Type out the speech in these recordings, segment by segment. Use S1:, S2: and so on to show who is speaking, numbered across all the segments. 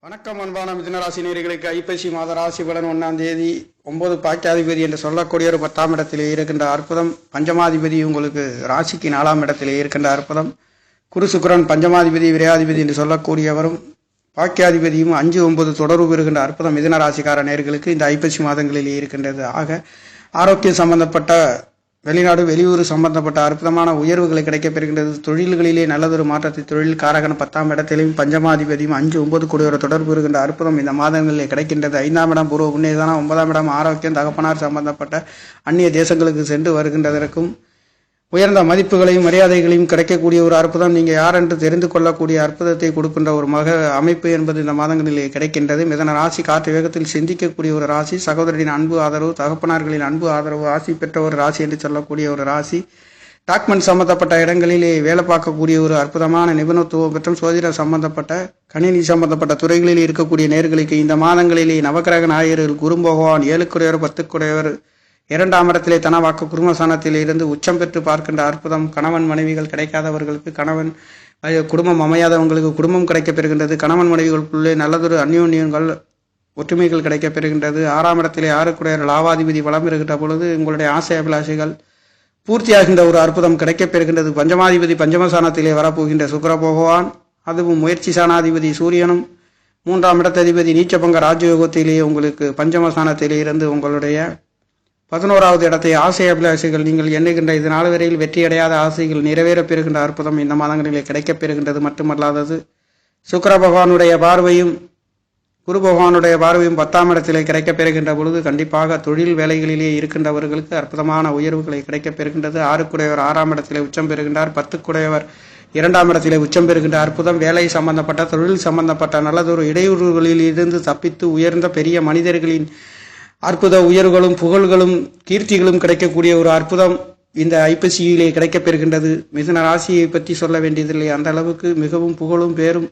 S1: வணக்கம் அன்பான மிதுனராசி நேயர்களுக்கு ஐப்பசி மாத ராசி பலன் 1ஆம் தேதி 9 பாக்கியாதிபதி என்று சொல்லக்கூடிய ஒரு 10ஆம் இடத்திலே இருக்கின்ற அற்புதம். பஞ்சமாதிபதி உங்களுக்கு ராசிக்கு 4ஆம் இடத்திலே இருக்கின்ற அற்புதம். குரு சுக்கிரன் பஞ்சமாதிபதி விரையாதிபதி என்று சொல்லக்கூடியவரும் பாக்கியாதிபதியும் 5, 9 தொடர்பு பெறுகின்ற அற்புதம் மிதுன ராசிக்கார நேயர்களுக்கு இந்த ஐப்பசி மாதங்களிலே இருக்கின்றது. ஆக ஆரோக்கியம் சம்பந்தப்பட்ட வெளிநாடு வெளியூர் சம்பந்தப்பட்ட அற்புதமான உயர்வுகளை கிடைக்கப்பெறுகின்றது. தொழில்களிலே நல்லதொரு மாற்றத்தை தொழில் காரகன் 10ஆம் இடத்திலையும் பஞ்சமாதிபதியும் 5, 9 கூடிய தொடர்பு இருக்கின்ற அற்புதம் இந்த மாதங்களிலே கிடைக்கின்றது. 5ஆம் இடம் பூர்வ புண்ணியதானம், 9ஆம் இடம் ஆரோக்கியம், தகப்பனார் சம்பந்தப்பட்ட அந்நிய தேசங்களுக்கு சென்று வருகின்றதற்கும் உயர்ந்த மதிப்புகளையும் மரியாதைகளையும் கிடைக்கக்கூடிய ஒரு அற்புதம். நீங்கள் யார் என்று தெரிந்து கொள்ளக்கூடிய அற்புதத்தை கொடுக்கின்ற ஒரு அமைப்பு என்பது இந்த மாதங்களிலே கிடைக்கின்றது. மிதன ராசி காற்று வேகத்தில் சிந்திக்கக்கூடிய ஒரு ராசி. சகோதரின் அன்பு ஆதரவு, தகப்பனார்களின் அன்பு ஆதரவு, ஆசி பெற்ற ஒரு ராசி என்று சொல்லக்கூடிய ஒரு ராசி. டாக்குமெண்ட் சம்பந்தப்பட்ட இடங்களிலே வேலை பார்க்கக்கூடிய ஒரு அற்புதமான நிபுணத்துவம் மற்றும் சோதிடம் சம்பந்தப்பட்ட கணினி சம்பந்தப்பட்ட துறைகளில் இருக்கக்கூடிய நேர்களுக்கு இந்த மாதங்களிலே நவக்கிரக நாயகர்கள் குரு பகவான் 7 10 குடையவர் 2ஆம் இடத்திலே தனவாக்கு குடும்பஸ்தானத்திலே இருந்து உச்சம் பெற்று பார்க்கின்ற அற்புதம். கணவன் மனைவிகள் கிடைக்காதவர்களுக்கு கணவன், குடும்பம் அமையாதவங்களுக்கு குடும்பம் கிடைக்கப் பெறுகின்றது. கணவன் மனைவிகளுக்குள்ளே நல்லதொரு அந்யோன்யங்கள் ஒற்றுமைகள் கிடைக்கப் பெறுகின்றது. 6ஆம் இடத்திலே 6 குடையர் லாவாதிபதி வளம் இருக்கின்ற பொழுது உங்களுடைய ஆசை அபிலாஷைகள் பூர்த்தியாகின்ற ஒரு அற்புதம் கிடைக்கப் பெறுகின்றது. பஞ்சமாதிபதி பஞ்சமஸ்தானத்திலே வரப்போகின்ற சுக்கிர பகவான், அதுவும் முயற்சி சாணாதிபதி சூரியனும் 3ஆம் இடத்ததிபதி நீச்சபங்க ராஜயோகத்திலே உங்களுக்கு பஞ்சமஸ்தானத்திலே இருந்து உங்களுடைய 11வது இடத்தை ஆசை அபிலாஷைகள் நீங்கள் எண்ணுகின்ற இது நாள் வரையில் வெற்றியடையாத ஆசைகள் நிறைவேறப் பெறுகின்ற அற்புதம் இந்த மாதங்களிலே கிடைக்கப் பெறுகின்றது. மட்டுமல்லாதது சுக்கிர பகவானுடைய பார்வையும் குரு பகவானுடைய பார்வையும் 10ஆம் இடத்திலே கிடைக்கப் பெறுகின்ற பொழுது கண்டிப்பாக தொழில் வேலைகளிலே இருக்கின்றவர்களுக்கு அற்புதமான உயர்வுகளை கிடைக்கப் பெறுகின்றது. 6 குடையவர் 6ஆம் இடத்திலே உச்சம் பெறுகின்றார். 10 குடையவர் 2ஆம் இடத்திலே உச்சம் பெறுகின்ற அற்புதம். வேலை சம்பந்தப்பட்ட தொழில் சம்பந்தப்பட்ட நல்லதொரு இடையூறுகளில் இருந்து தப்பித்து உயர்ந்த பெரிய மனிதர்களின் அற்புத உயர்வுகளும் புகழ்களும் கீர்த்திகளும் கிடைக்கக்கூடிய ஒரு அற்புதம் இந்த ஐப்பசியிலே கிடைக்கப் பெறுகின்றது. மிதுன ராசியை பற்றி சொல்ல வேண்டியதில்லை, அந்த அளவுக்கு மிகவும் புகழும் பேரும்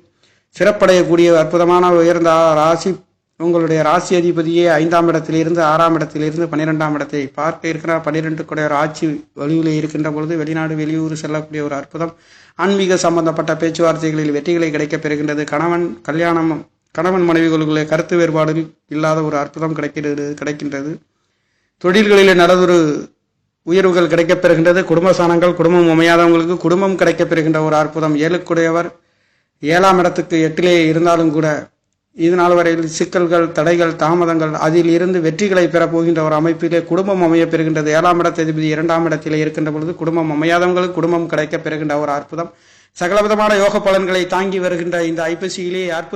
S1: சிறப்படையக்கூடிய அற்புதமான உயர்ந்த ராசி. உங்களுடைய ராசி அதிபதியே 5ஆம் இடத்திலிருந்து 6ஆம் இடத்திலிருந்து 12ஆம் இடத்தை பார்க்க இருக்கிறார். 12 குடையர் ஆட்சி வழியிலே இருக்கின்ற பொழுது வெளிநாடு வெளியூர் செல்லக்கூடிய ஒரு அற்புதம். ஆன்மீக சம்பந்தப்பட்ட பேச்சுவார்த்தைகளில் வெற்றிகளை கிடைக்கப் பெறுகின்றது. கணவன் மனைவிகளுக்குள்ளே கருத்து வேறுபாடு இல்லாத ஒரு அற்புதம் கிடைக்கின்றது. தொழில்களிலே நல்லதொரு உயர்வுகள் கிடைக்கப் பெறுகின்றது. குடும்பஸ்தானங்கள் குடும்பம் அமையாதவங்களுக்கு குடும்பம் கிடைக்கப் பெறுகின்ற ஒரு அற்புதம். 7 குடையவர் 7ஆம் இடத்துக்கு 8லே இருந்தாலும் கூட இது நாள் வரையில் சிக்கல்கள், தடைகள், தாமதங்கள், அதில் இருந்து வெற்றிகளை பெறப்போகின்ற ஒரு அமைப்பிலே குடும்பம் அமைய பெறுகின்றது. 7ஆம் இடத்ததிபதி 2ஆம் இடத்திலே இருக்கின்ற பொழுது குடும்பம் அமையாதவங்களுக்கு குடும்பம் கிடைக்கப் பெறுகின்ற ஒரு அற்புதம். சகலவிதமான யோக பலன்களை தாங்கி வருகின்ற இந்த ஐப்பசியிலே அற்புதம்